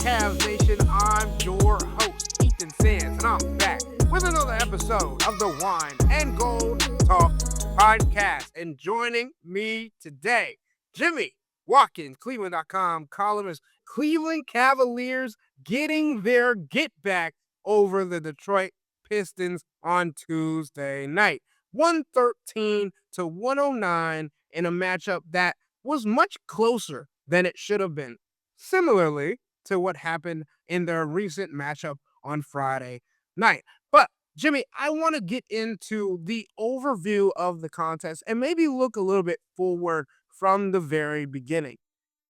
Cavs Nation? I'm your host, Ethan Sands, and I'm back with another episode of the Wine and Gold Talk podcast. And joining me today, Jimmy Watkins, cleveland.com columnist. Cleveland Cavaliers getting their get back over the Detroit Pistons on Tuesday night. 113 to 109 in a matchup that was much closer than it should have been. Similarly to what happened in their recent matchup on Friday night. But Jimmy, I want to get into the overview of the contest and maybe look a little bit forward from the very beginning.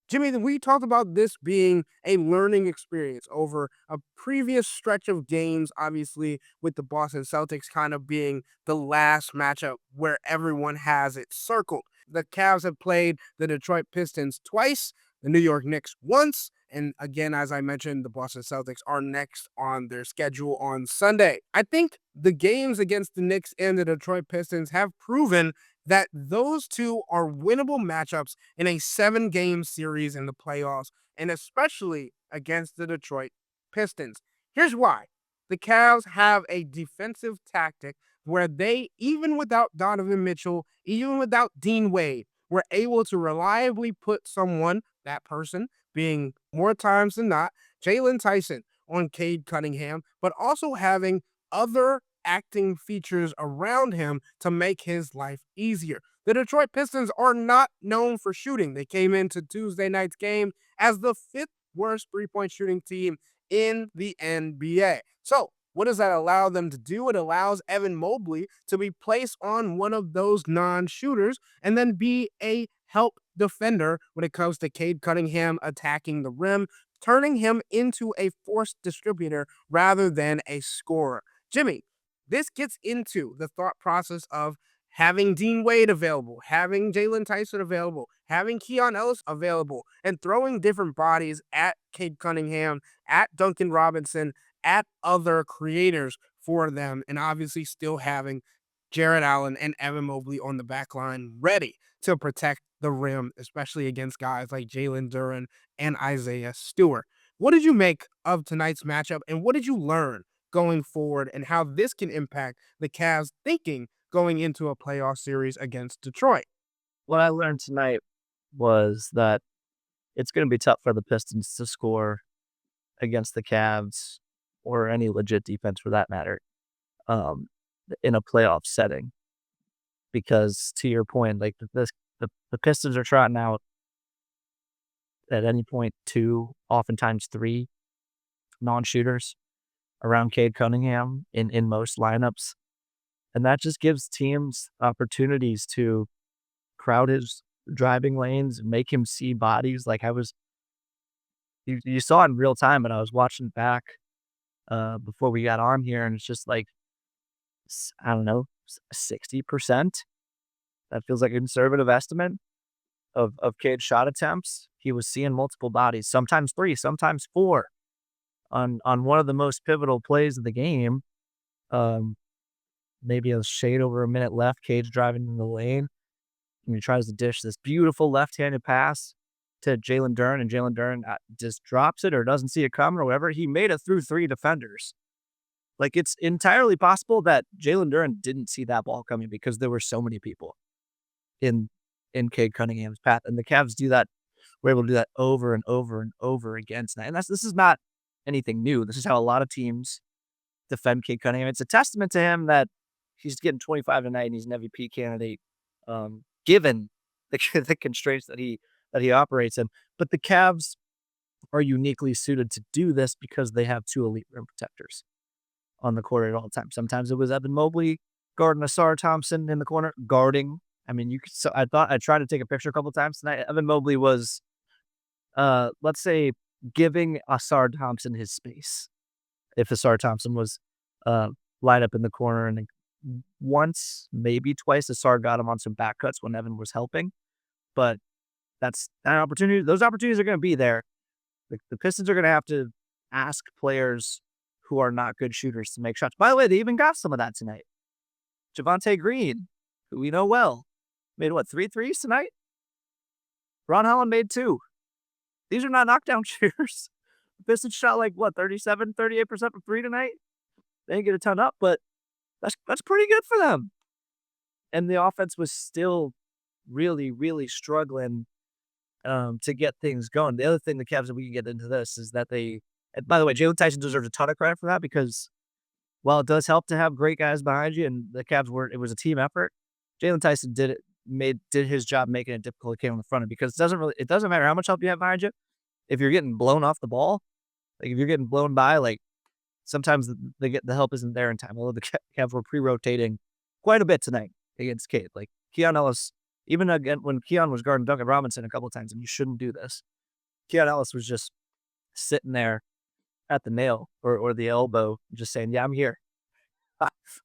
Jimmy, we talked about this being a learning experience over a previous stretch of games, obviously, with the Boston Celtics kind of being the last matchup where everyone has it circled. The Cavs have played the Detroit Pistons twice, the New York Knicks once, and again, as I mentioned, the Boston Celtics are next on their schedule on Sunday. I think the games against the Knicks and the Detroit Pistons have proven that those two are winnable matchups in a 7-game series in the playoffs, and especially against the Detroit Pistons. Here's why. The Cavs have a defensive tactic where they, even without Donovan Mitchell, even without Dean Wade, were able to reliably put someone, that person being more times than not, Jaylon Tyson on Cade Cunningham, but also having other acting features around him to make his life easier. The Detroit Pistons are not known for shooting. They came into Tuesday night's game as the 5th worst three-point shooting team in the NBA. So what does that allow them to do? It allows Evan Mobley to be placed on one of those non-shooters and then be a help defender when it comes to Cade Cunningham attacking the rim, turning him into a force distributor rather than a scorer. Jimmy, this gets into the thought process of having Dean Wade available, having Jaylon Tyson available, having Keon Ellis available, and throwing different bodies at Cade Cunningham, at Duncan Robinson, at other creators for them, and obviously still having Jarrett Allen and Evan Mobley on the back line ready to protect the rim, especially against guys like Jalen Duren and Isaiah Stewart. What did you make of tonight's matchup, and what did you learn going forward and how this can impact the Cavs' thinking going into a playoff series against Detroit? What I learned tonight was that it's going to be tough for the Pistons to score against the Cavs or any legit defense for that matter in a playoff setting. Because to your point, like the Pistons are trotting out at any point 2, oftentimes 3 non-shooters around Cade Cunningham in most lineups. And that just gives teams opportunities to crowd his driving lanes and make him see bodies. Like you saw it in real time, but I was watching back before we got on here, and it's just like, I don't know, 60%. That feels like a conservative estimate of Cade's shot attempts. He was seeing multiple bodies, sometimes 3, sometimes 4 on one of the most pivotal plays of the game. Maybe a shade over a minute left. Cade's driving in the lane, and he tries to dish this beautiful left-handed pass to Jalen Duren, and Jalen Duren just drops it or doesn't see it coming or whatever. He made it through 3 defenders. Like, it's entirely possible that Jalen Duren didn't see that ball coming because there were so many people in Cade Cunningham's path, and the Cavs do that. We're able to do that over and over and over again tonight. And this is not anything new. This is how a lot of teams defend Cade Cunningham. It's a testament to him that he's getting 25 tonight and he's an MVP candidate, given the constraints that he operates in. But the Cavs are uniquely suited to do this because they have 2 elite rim protectors on the court at all times. Sometimes it was Evan Mobley guarding Asar Thompson in the corner, guarding. I mean, I tried to take a picture a couple times tonight. Evan Mobley was, let's say, giving Asar Thompson his space. If Asar Thompson was lined up in the corner, and once, maybe twice, Asar got him on some back cuts when Evan was helping. But that's an opportunity. Those opportunities are going to be there. The Pistons are going to have to ask players who are not good shooters to make shots. By the way, they even got some of that tonight. Javonte Green, who we know well, made 3 threes tonight? Ron Holland made 2. These are not knockdown shooters. The Pistons shot like what, 37, 38% from three tonight? They didn't get a ton up, but that's pretty good for them. And the offense was still really, really struggling to get things going. The other thing the Cavs, and we can get into this, is that and by the way, Jaylon Tyson deserves a ton of credit for that because while it does help to have great guys behind you, and the Cavs it was a team effort. Jaylon Tyson did his job making it difficult. It came on the front end because it doesn't matter how much help you have behind you. If you're getting blown off the ball, like if you're getting blown by, like sometimes the help isn't there in time. Although the Cavs were pre-rotating quite a bit tonight against Cade. Like Keon Ellis, even again when Keon was guarding Duncan Robinson a couple of times, and you shouldn't do this. Keon Ellis was just sitting there at the nail or the elbow, just saying, "Yeah, I'm here.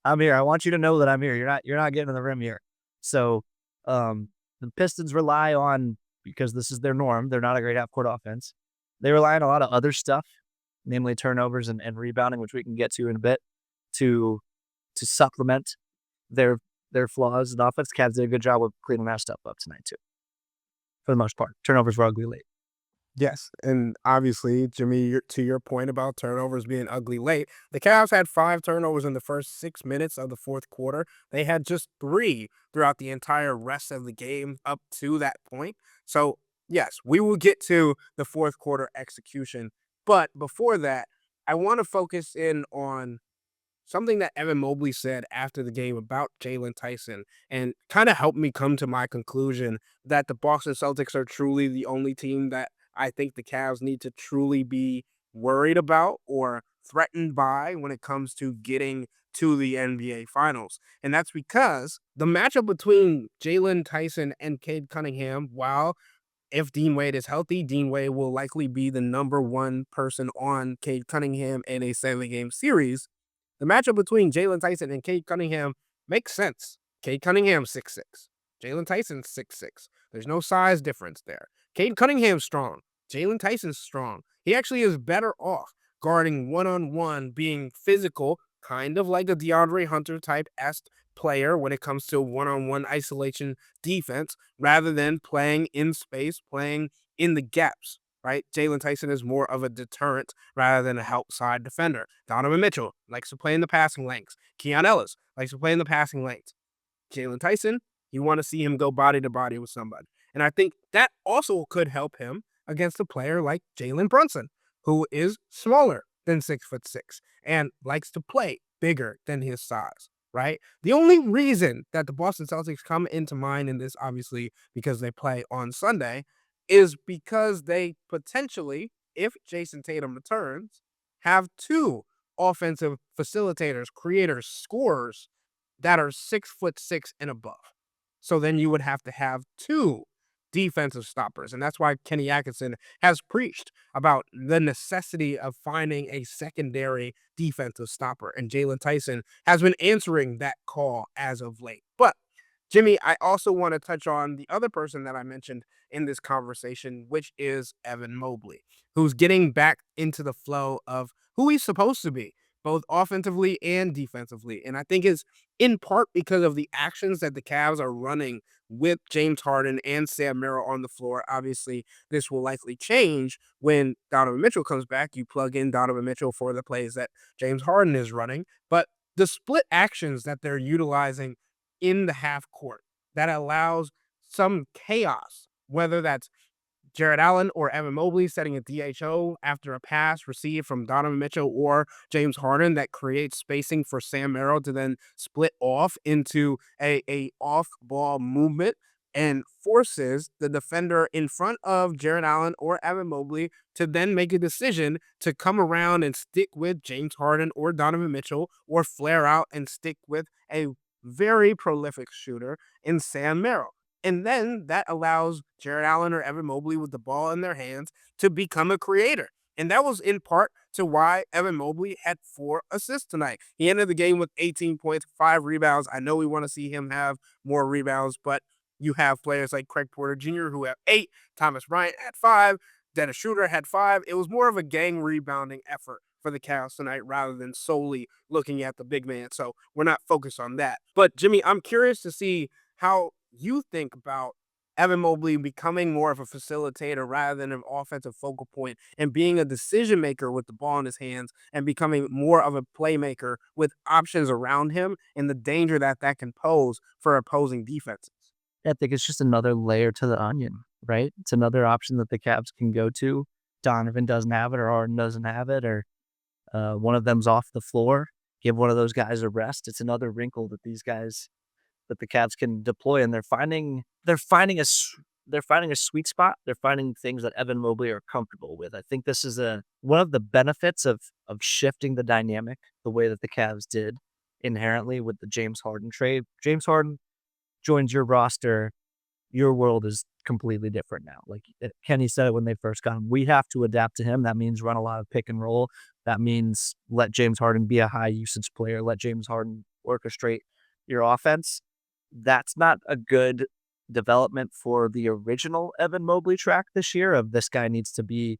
I'm here. I want you to know that I'm here. You're not getting to the rim here." So the Pistons rely on, because this is their norm, they're not a great half court offense. They rely on a lot of other stuff, namely turnovers and rebounding, which we can get to in a bit, to supplement their flaws in offense. Cavs did a good job of cleaning that stuff up tonight too. For the most part, turnovers were ugly late. Yes, and obviously, Jimmy, to your point about turnovers being ugly late, the Cavs had 5 turnovers in the first 6 minutes of the fourth quarter. They had just 3 throughout the entire rest of the game up to that point. So, yes, we will get to the fourth quarter execution. But before that, I want to focus in on something that Evan Mobley said after the game about Jaylon Tyson and kind of helped me come to my conclusion that the Boston Celtics are truly the only team that I think the Cavs need to truly be worried about or threatened by when it comes to getting to the NBA Finals. And that's because the matchup between Jaylon Tyson and Cade Cunningham, while if Dean Wade is healthy, Dean Wade will likely be the number 1 person on Cade Cunningham in a 7-game series. The matchup between Jaylon Tyson and Cade Cunningham makes sense. Cade Cunningham 6'6". Jaylon Tyson 6'6". There's no size difference there. Cade Cunningham's strong. Jaylon Tyson's strong. He actually is better off guarding one-on-one, being physical, kind of like a DeAndre Hunter type-esque player when it comes to one-on-one isolation defense, rather than playing in space, playing in the gaps. Right? Jaylon Tyson is more of a deterrent rather than a help side defender. Donovan Mitchell likes to play in the passing lanes. Keon Ellis likes to play in the passing lanes. Jaylon Tyson, you want to see him go body to body with somebody. And I think that also could help him against a player like Jalen Brunson, who is smaller than 6'6" and likes to play bigger than his size. Right? The only reason that the Boston Celtics come into mind in this, obviously, because they play on Sunday, is because they potentially, if Jason Tatum returns, have 2 offensive facilitators, creators, scorers that are 6'6" and above. So then you would have to have 2 defensive stoppers. And that's why Kenny Atkinson has preached about the necessity of finding a secondary defensive stopper. And Jaylon Tyson has been answering that call as of late. But Jimmy, I also want to touch on the other person that I mentioned in this conversation, which is Evan Mobley, who's getting back into the flow of who he's supposed to be, both offensively and defensively. And I think it's in part because of the actions that the Cavs are running with James Harden and Sam Merrill on the floor. Obviously, this will likely change when Donovan Mitchell comes back. You plug in Donovan Mitchell for the plays that James Harden is running. But the split actions that they're utilizing in the half court that allows some chaos, whether that's Jared Allen or Evan Mobley setting a DHO after a pass received from Donovan Mitchell or James Harden that creates spacing for Sam Merrill to then split off into a off-ball movement and forces the defender in front of Jared Allen or Evan Mobley to then make a decision to come around and stick with James Harden or Donovan Mitchell, or flare out and stick with a very prolific shooter in Sam Merrill. And then that allows Jared Allen or Evan Mobley with the ball in their hands to become a creator. And that was in part to why Evan Mobley had 4 assists tonight. He ended the game with 18 points, 5 rebounds. I know we want to see him have more rebounds, but you have players like Craig Porter Jr. who have 8, Thomas Bryant had 5, Dennis Schroeder had 5. It was more of a gang rebounding effort for the Cavs tonight rather than solely looking at the big man. So we're not focused on that. But Jimmy, I'm curious to see how you think about Evan Mobley becoming more of a facilitator rather than an offensive focal point and being a decision maker with the ball in his hands and becoming more of a playmaker with options around him and the danger that that can pose for opposing defenses. I think it's just another layer to the onion, right? It's another option that the Cavs can go to. Donovan doesn't have it, or Harden doesn't have it, or one of them's off the floor. Give one of those guys a rest. It's another wrinkle that the Cavs can deploy, and they're finding a sweet spot. They're finding things that Evan Mobley are comfortable with. I think this is one of the benefits of shifting the dynamic the way that the Cavs did inherently with the James Harden trade. James Harden joins your roster, your world is completely different now. Like Kenny said it when they first got him, we have to adapt to him. That means run a lot of pick and roll. That means let James Harden be a high usage player. Let James Harden orchestrate your offense. That's not a good development for the original Evan Mobley track this year of this guy needs to be,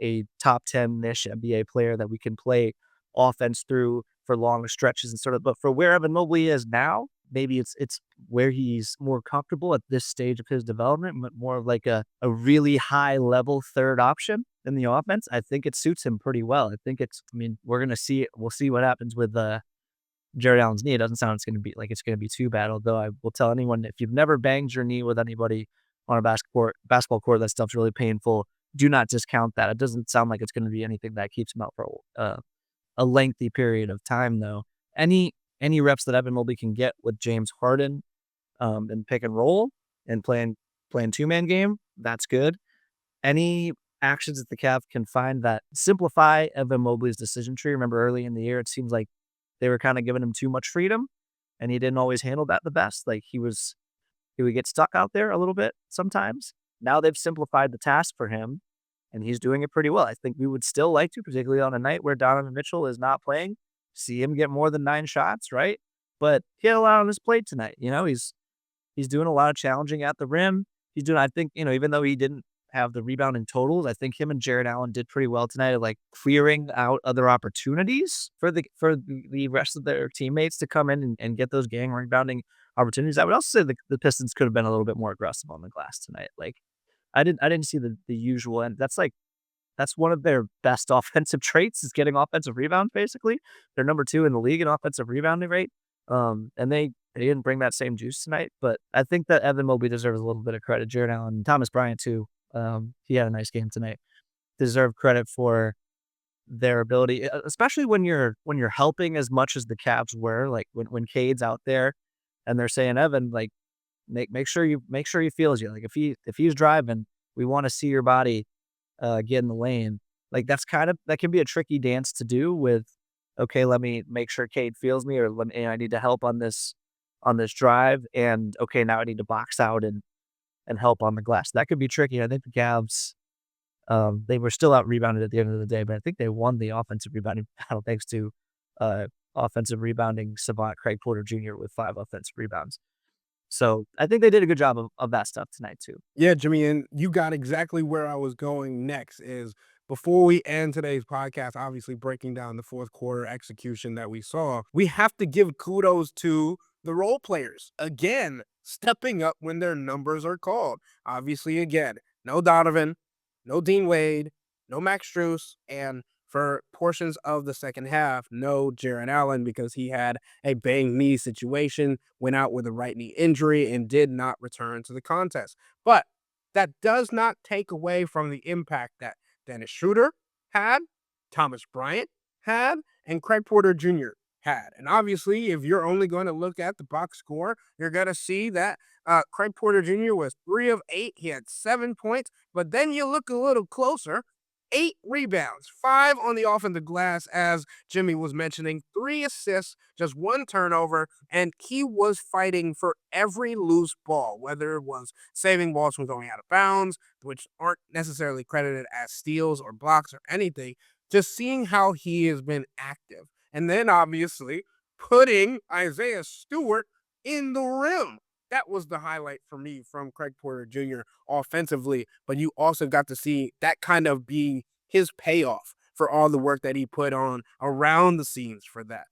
a top 10-ish NBA player that we can play offense through for long stretches and sort of, but for where Evan Mobley is now, maybe it's where he's more comfortable at this stage of his development, but more of like a really high level third option in the offense. I think it suits him pretty well. I mean, we'll see what happens with Jared Allen's knee. It doesn't sound it's going to be too bad. Although I will tell anyone, if you've never banged your knee with anybody on a basketball court, that stuff's really painful. Do not discount that. It doesn't sound like it's going to be anything that keeps him out for a lengthy period of time, though. Any reps that Evan Mobley can get with James Harden and pick and roll and playing two-man game, that's good. Any actions that the Cavs can find that simplify Evan Mobley's decision tree. Remember early in the year, it seems like they were kind of giving him too much freedom, and he didn't always handle that the best. Like he would get stuck out there a little bit sometimes. Now they've simplified the task for him, and he's doing it pretty well. I think we would still like to, particularly on a night where Donovan Mitchell is not playing, see him get more than 9 shots, right? But he had a lot on his plate tonight. He's doing a lot of challenging at the rim. I think, even though he didn't have the rebounding totals, I think him and Jared Allen did pretty well tonight at like clearing out other opportunities for the rest of their teammates to come in and get those gang rebounding opportunities. I would also say the Pistons could have been a little bit more aggressive on the glass tonight. Like I didn't see the usual, and that's one of their best offensive traits is getting offensive rebounds, basically. They're number 2 in the league in offensive rebounding rate. And they didn't bring that same juice tonight, but I think that Evan Mobley deserves a little bit of credit. Jared Allen, Thomas Bryant too. He had a nice game tonight. Deserve credit for their ability, especially when you're helping as much as the Cavs were. Like when Cade's out there and they're saying, Evan, like make sure he feels you. Like if he's driving, we want to see your body get in the lane. Like that can be a tricky dance to do with, okay, let me make sure Cade feels me, or I need to help on this drive, and okay, now I need to box out and help on the glass. That could be tricky. I think the Cavs, they were still out rebounded at the end of the day, but I think they won the offensive rebounding battle thanks to offensive rebounding savant Craig Porter Jr. with 5 offensive rebounds. So I think they did a good job of that stuff tonight too. Yeah, Jimmy, and you got exactly where I was going next is before we end today's podcast, obviously breaking down the fourth quarter execution that we saw, we have to give kudos to the role players. Again, stepping up when their numbers are called. Obviously, again, no Donovan, no Dean Wade, no Max Strus, and for portions of the second half, no Jaron Allen because he had a banged knee situation, went out with a right knee injury, and did not return to the contest. But that does not take away from the impact that Dennis Schroeder had, Thomas Bryant had, and Craig Porter Jr. had. And obviously, if you're only going to look at the box score, you're going to see that Craig Porter Jr. was 3 of 8. He had 7 points. But then you look a little closer, 8 rebounds, 5 on the offensive glass, as Jimmy was mentioning, 3 assists, just 1 turnover, and he was fighting for every loose ball, whether it was saving balls from going out of bounds, which aren't necessarily credited as steals or blocks or anything, just seeing how he has been active. And then, obviously, putting Isaiah Stewart in the rim. That was the highlight for me from Craig Porter Jr. offensively, but you also got to see that kind of being his payoff for all the work that he put on around the scenes for that.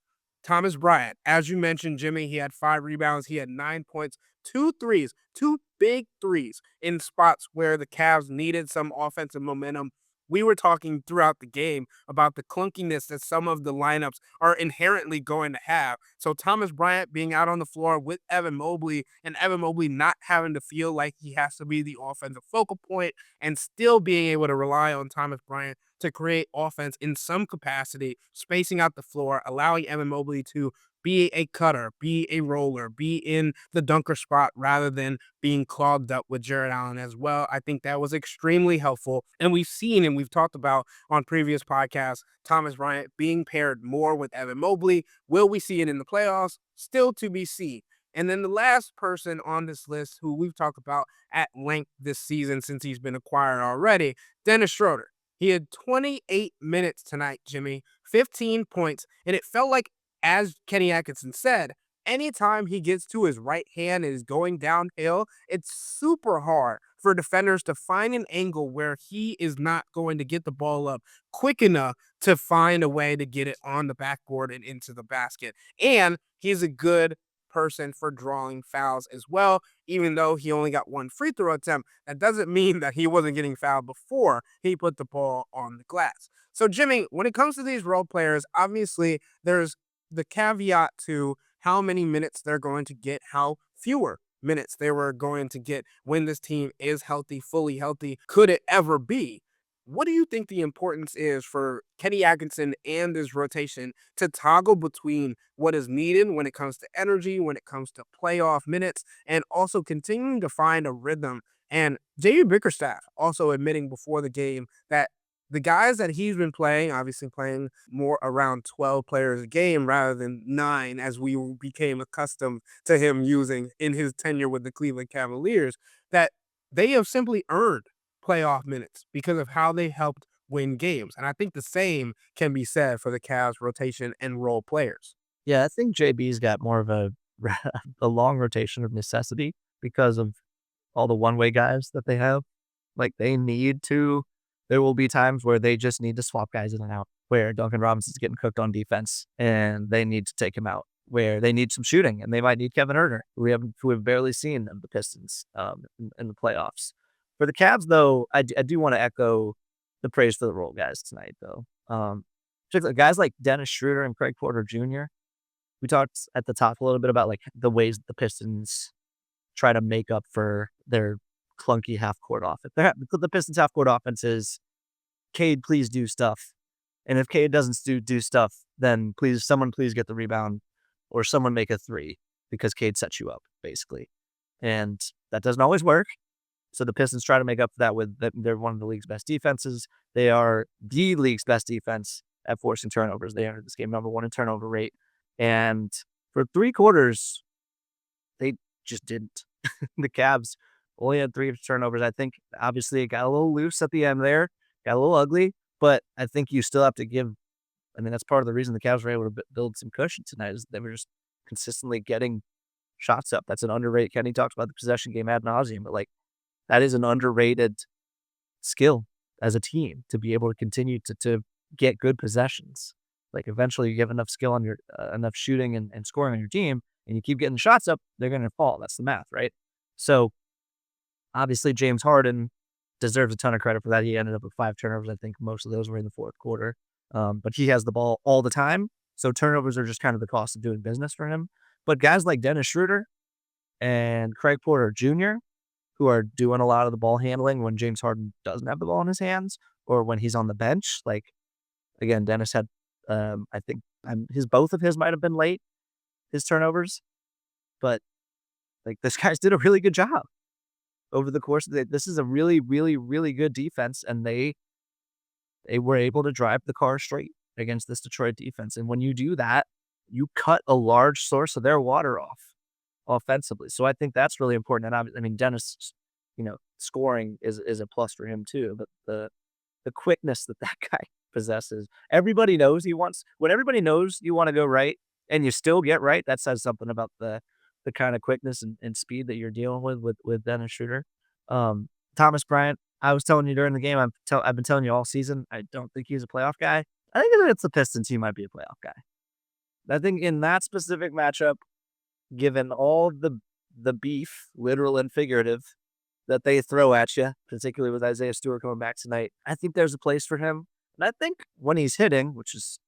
Thomas Bryant, as you mentioned, Jimmy, he had 5 rebounds. He had 9 points, 2 threes, 2 big threes in spots where the Cavs needed some offensive momentum. We were talking throughout the game about the clunkiness that some of the lineups are inherently going to have. So Thomas Bryant being out on the floor with Evan Mobley, and Evan Mobley not having to feel like he has to be the offensive focal point, and still being able to rely on Thomas Bryant to create offense in some capacity, spacing out the floor, allowing Evan Mobley to be a cutter, be a roller, be in the dunker spot rather than being clogged up with Jared Allen as well. I think that was extremely helpful. And we've seen and we've talked about on previous podcasts, Thomas Bryant being paired more with Evan Mobley. Will we see it in the playoffs? Still to be seen. And then the last person on this list who we've talked about at length this season since he's been acquired already, Dennis Schroeder. He had 28 minutes tonight, Jimmy, 15 points, and it felt like, as Kenny Atkinson said, anytime he gets to his right hand and is going downhill, it's super hard for defenders to find an angle where he is not going to get the ball up quick enough to find a way to get it on the backboard and into the basket. And he's a good person for drawing fouls as well, even though he only got one free throw attempt. That doesn't mean that he wasn't getting fouled before he put the ball on the glass. So, Jimmy, when it comes to these role players, obviously there's the caveat to how many minutes they're going to get, how fewer minutes they were going to get when this team is healthy, fully healthy. Could it ever be? What do you think the importance is for Kenny Atkinson and his rotation to toggle between what is needed when it comes to energy, when it comes to playoff minutes, and also continuing to find a rhythm? And J.B. Bickerstaff also admitting before the game that the guys that he's been playing, obviously playing more around 12 players a game rather than 9, as we became accustomed to him using in his tenure with the Cleveland Cavaliers, that they have simply earned playoff minutes because of how they helped win games. And I think the same can be said for the Cavs rotation and role players. Yeah, I think JB's got more of a a long rotation of necessity because of all the one-way guys that they have. Like, they need to there will be times where they just need to swap guys in and out, where Duncan Robinson's getting cooked on defense, and they need to take him out, where they need some shooting, and they might need Kevin Huerter, who we've barely seen of the Pistons, in the playoffs. For the Cavs, though, I do wanna echo the praise for the role guys tonight, though. Particularly guys like Dennis Schroeder and Craig Porter Jr. We talked at the top a little bit about, like, the ways the Pistons try to make up for their clunky half-court offense. The Pistons' half-court offense is, Cade, please do stuff. And if Cade doesn't do stuff, then someone please get the rebound, or someone make a three because Cade sets you up, basically. And that doesn't always work. So the Pistons try to make up for that with they're one of the league's best defenses. They are the league's best defense at forcing turnovers. They entered this game number 1 in turnover rate. And for 3 quarters, they just didn't. The Cavs only had 3 turnovers. I think, obviously, it got a little loose at the end there, got a little ugly, but I think you still have to give. I mean, that's part of the reason the Cavs were able to build some cushion tonight, is they were just consistently getting shots up. That's an underrated. Kenny talks about the possession game ad nauseum, but, like, that is an underrated skill as a team, to be able to continue to get good possessions. Like, eventually you have enough skill on your enough shooting and scoring on your team, and you keep getting shots up, they're going to fall. That's the math, right? So obviously James Harden deserves a ton of credit for that. He ended up with 5 turnovers. I think most of those were in the fourth quarter. But he has the ball all the time, so turnovers are just kind of the cost of doing business for him. But guys like Dennis Schroeder and Craig Porter Jr., who are doing a lot of the ball handling when James Harden doesn't have the ball in his hands, or when he's on the bench. Like, again, Dennis had, I think, both of his might have been late, his turnovers, but, like, this guys did a really good job over the course of this is a really, really, really good defense, and they were able to drive the car straight against this Detroit defense. And when you do that, you cut a large source of their water off offensively. So I think that's really important. And I mean, Dennis, scoring is a plus for him too. But the quickness that guy possesses, everybody knows when everybody knows you want to go right and you still get right, that says something about the kind of quickness and speed that you're dealing with Dennis Schroeder. Thomas Bryant, I was telling you during the game, I've been telling you all season, I don't think he's a playoff guy. I think if it's the Pistons, he might be a playoff guy. I think in that specific matchup, given all the the beef, literal and figurative, that they throw at you, particularly with Isaiah Stewart coming back tonight. I think there's a place for him. And I think when he's hitting, which is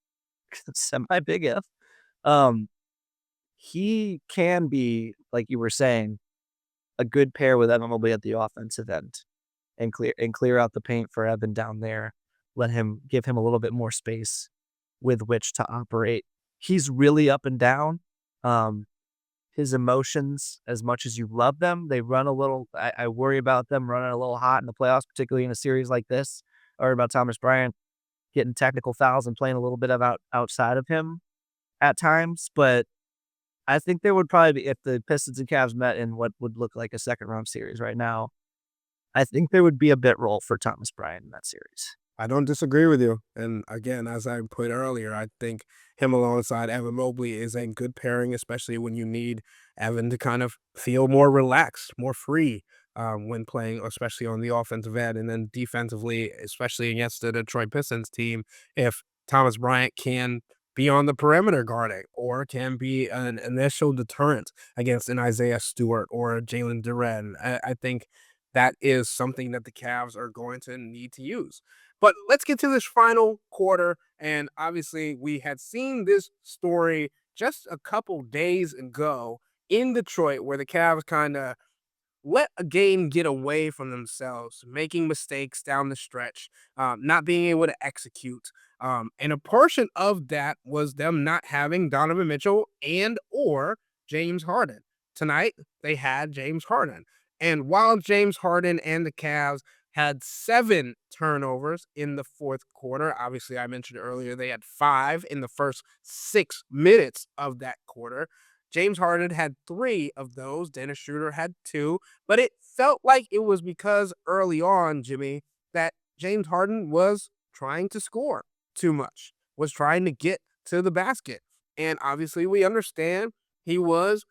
semi big if, um, he can be, like you were saying, a good pair with Evan Mobley at the offensive end and clear out the paint for Evan down there. Give him a little bit more space with which to operate. He's really up and down. His emotions, as much as you love them, they run a little. I worry about them running a little hot in the playoffs, particularly in a series like this. I worry about Thomas Bryant getting technical fouls and playing a little bit of outside of him at times. But I think there would probably be, if the Pistons and Cavs met in what would look like a second round series right now, I think there would be a bit role for Thomas Bryant in that series. I don't disagree with you. And again, as I put earlier, I think him alongside Evan Mobley is a good pairing, especially when you need Evan to kind of feel more relaxed, more free when playing, especially on the offensive end. And then defensively, especially against the Detroit Pistons team, if Thomas Bryant can be on the perimeter guarding or can be an initial deterrent against an Isaiah Stewart or a Jalen Duren, I think that is something that the Cavs are going to need to use. But let's get to this final quarter. And obviously, we had seen this story just a couple days ago in Detroit, where the Cavs kind of let a game get away from themselves, making mistakes down the stretch, not being able to execute. And a portion of that was them not having Donovan Mitchell and or James Harden. Tonight, they had James Harden. And while James Harden and the Cavs had 7 turnovers in the fourth quarter, obviously, I mentioned earlier, they had 5 in the first 6 minutes of that quarter. James Harden had 3 of those. Dennis Schroeder had 2. But it felt like it was because early on, Jimmy, that James Harden was trying to score too much, was trying to get to the basket. And obviously, we understand he was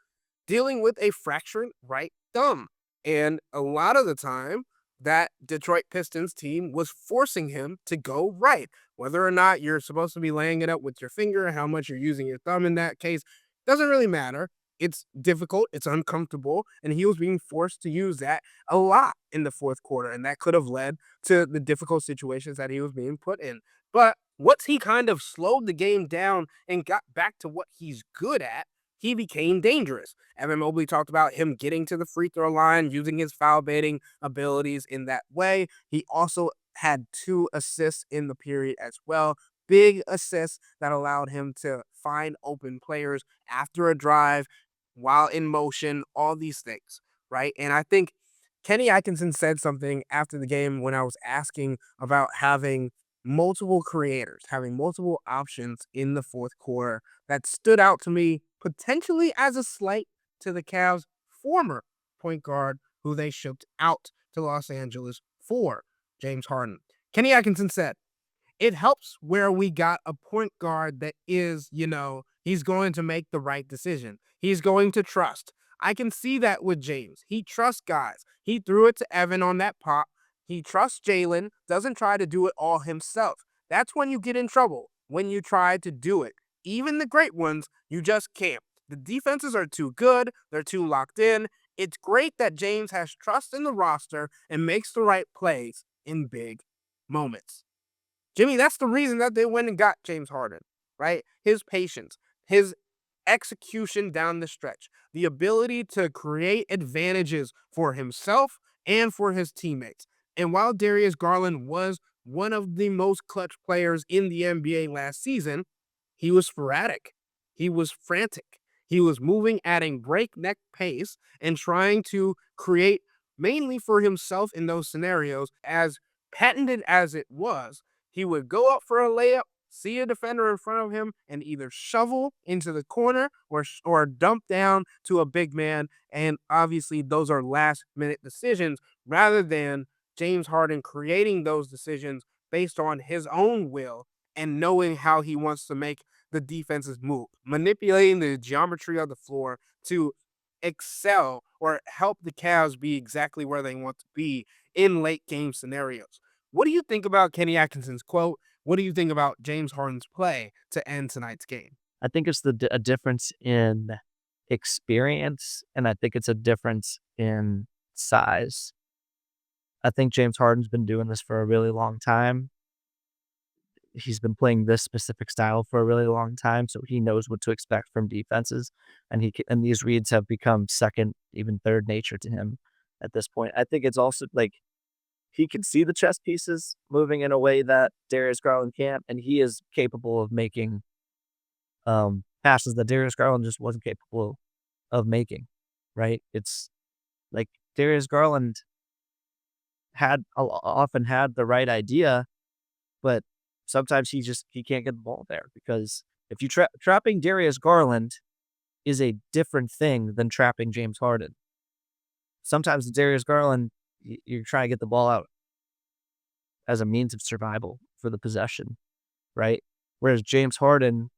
dealing with a fractured right thumb. And a lot of the time, that Detroit Pistons team was forcing him to go right. Whether or not you're supposed to be laying it up with your finger, how much you're using your thumb in that case, doesn't really matter. It's difficult, it's uncomfortable, and he was being forced to use that a lot in the fourth quarter, and that could have led to the difficult situations that he was being put in. But once he kind of slowed the game down and got back to what he's good at, he became dangerous. Evan Mobley talked about him getting to the free throw line, using his foul baiting abilities in that way. He also had 2 assists in the period as well. Big assists that allowed him to find open players after a drive, while in motion, all these things, right? And I think Kenny Atkinson said something after the game when I was asking about having multiple creators, having multiple options in the fourth quarter that stood out to me potentially as a slight to the Cavs' former point guard who they shipped out to Los Angeles for, James Harden. Kenny Atkinson said, it helps where we got a point guard that is, he's going to make the right decision. He's going to trust. I can see that with James. He trusts guys. He threw it to Evan on that pop. He trusts Jaylon, doesn't try to do it all himself. That's when you get in trouble, when you try to do it. Even the great ones, you just can't. The defenses are too good. They're too locked in. It's great that James has trust in the roster and makes the right plays in big moments. Jimmy, that's the reason that they went and got James Harden, right? His patience, his execution down the stretch, the ability to create advantages for himself and for his teammates. And while Darius Garland was one of the most clutch players in the NBA last season, he was sporadic. He was frantic. He was moving at a breakneck pace and trying to create mainly for himself in those scenarios. As patented as it was, he would go up for a layup, see a defender in front of him, and either shovel into the corner or dump down to a big man. And obviously, those are last-minute decisions rather than James Harden creating those decisions based on his own will and knowing how he wants to make the defenses move, manipulating the geometry of the floor to excel or help the Cavs be exactly where they want to be in late game scenarios. What do you think about Kenny Atkinson's quote? What do you think about James Harden's play to end tonight's game? I think it's a difference in experience, and I think it's a difference in size. I think James Harden's been doing this for a really long time. He's been playing this specific style for a really long time, so he knows what to expect from defenses, and and these reads have become second, even third nature to him at this point. I think it's also like he can see the chess pieces moving in a way that Darius Garland can't, and he is capable of making passes that Darius Garland just wasn't capable of making. Right? It's like Darius Garland often had the right idea, but sometimes he can't get the ball there because if you trapping Darius Garland is a different thing than trapping James Harden. Sometimes Darius Garland, you're trying to get the ball out as a means of survival for the possession, right? Whereas James Harden,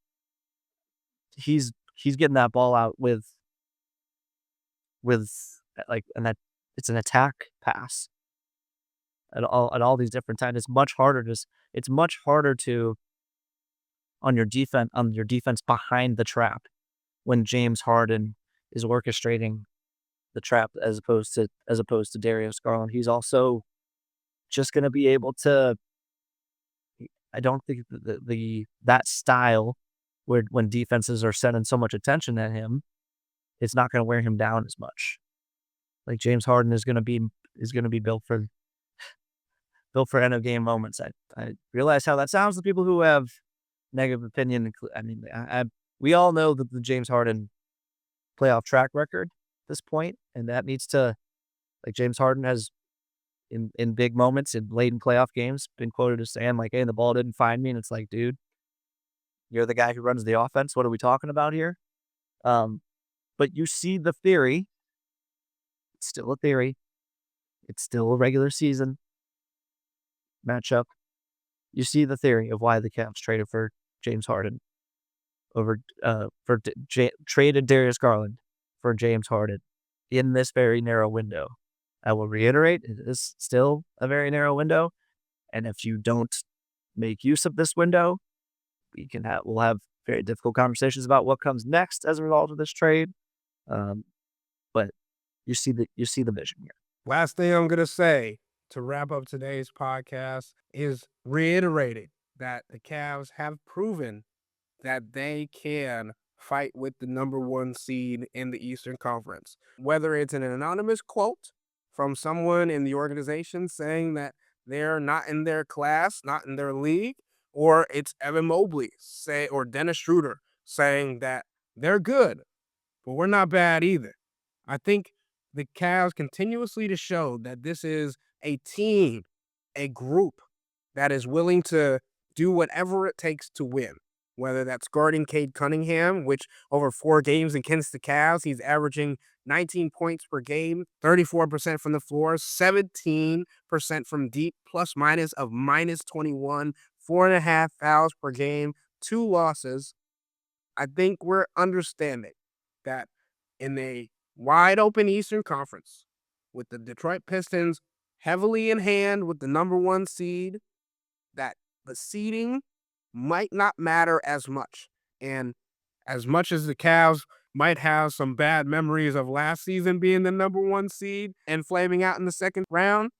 he's getting that ball out with like it's an attack pass at all these different times. It's much harder to on your defense behind the trap when James Harden is orchestrating the trap as opposed to Darius Garland. He's also just going to be able to. I don't think that style where when defenses are sending so much attention at him, it's not going to wear him down as much. Like James Harden is going to be built for end of game moments. I realize how that sounds to people who have negative opinion. I mean, we all know the James Harden playoff track record at this point, and that needs to, like James Harden has in big moments in late in playoff games been quoted as saying like, "Hey, the ball didn't find me," and it's like, dude, you're the guy who runs the offense. What are we talking about here? But you see the theory. It's still a theory. It's still a regular season matchup. You see the theory of why the Cavs traded for James Harden traded Darius Garland for James Harden in this very narrow window. I will reiterate, it is still a very narrow window, and if you don't make use of this window, we'll have very difficult conversations about what comes next as a result of this trade. But you see the vision here. Last thing I'm going to say to wrap up today's podcast is reiterating that the Cavs have proven that they can fight with the number one seed in the Eastern Conference. Whether it's an anonymous quote from someone in the organization saying that they're not in their class, not in their league, or it's Evan Mobley or Dennis Schroeder saying that they're good, but we're not bad either. I think the Cavs continuously to show that this is a team, a group that is willing to do whatever it takes to win. Whether that's guarding Cade Cunningham, which over 4 games against the Cavs, he's averaging 19 points per game, 34% from the floor, 17% from deep, plus minus of minus 21, 4.5 fouls per game, 2 losses. I think we're understanding that in a wide open Eastern Conference, with the Detroit Pistons heavily in hand with the number one seed, that the seeding might not matter as much. And as much as the Cavs might have some bad memories of last season being the number one seed and flaming out in the second round,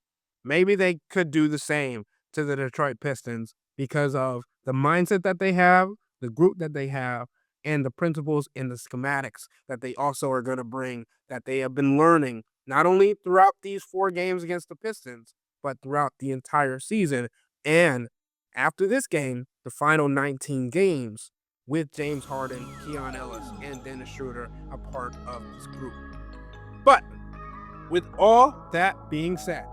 maybe they could do the same to the Detroit Pistons because of the mindset that they have, the group that they have, and the principles and the schematics that they also are going to bring that they have been learning not only throughout these 4 games against the Pistons, but throughout the entire season. And after this game, the final 19 games with James Harden, Keon Ellis, and Dennis Schroeder a part of this group. But with all that being said,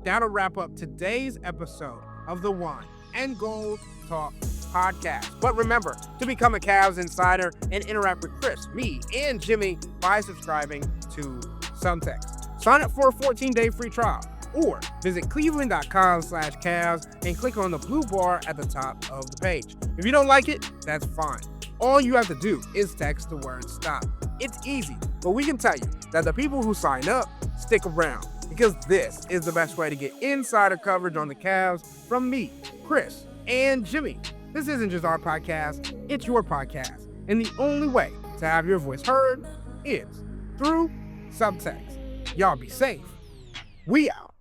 that'll wrap up today's episode of the Wine and Gold Talk podcast. But remember to become a Cavs insider and interact with Chris, me, and Jimmy by subscribing to Subtext. Sign up for a 14-day free trial or visit cleveland.com/Cavs and click on the blue bar at the top of the page. If you don't like it, that's fine. All you have to do is text the word STOP. It's easy, but we can tell you that the people who sign up stick around because this is the best way to get insider coverage on the Cavs from me, Chris, and Jimmy. This isn't just our podcast, it's your podcast. And the only way to have your voice heard ends through subtext. Y'all be safe. We out.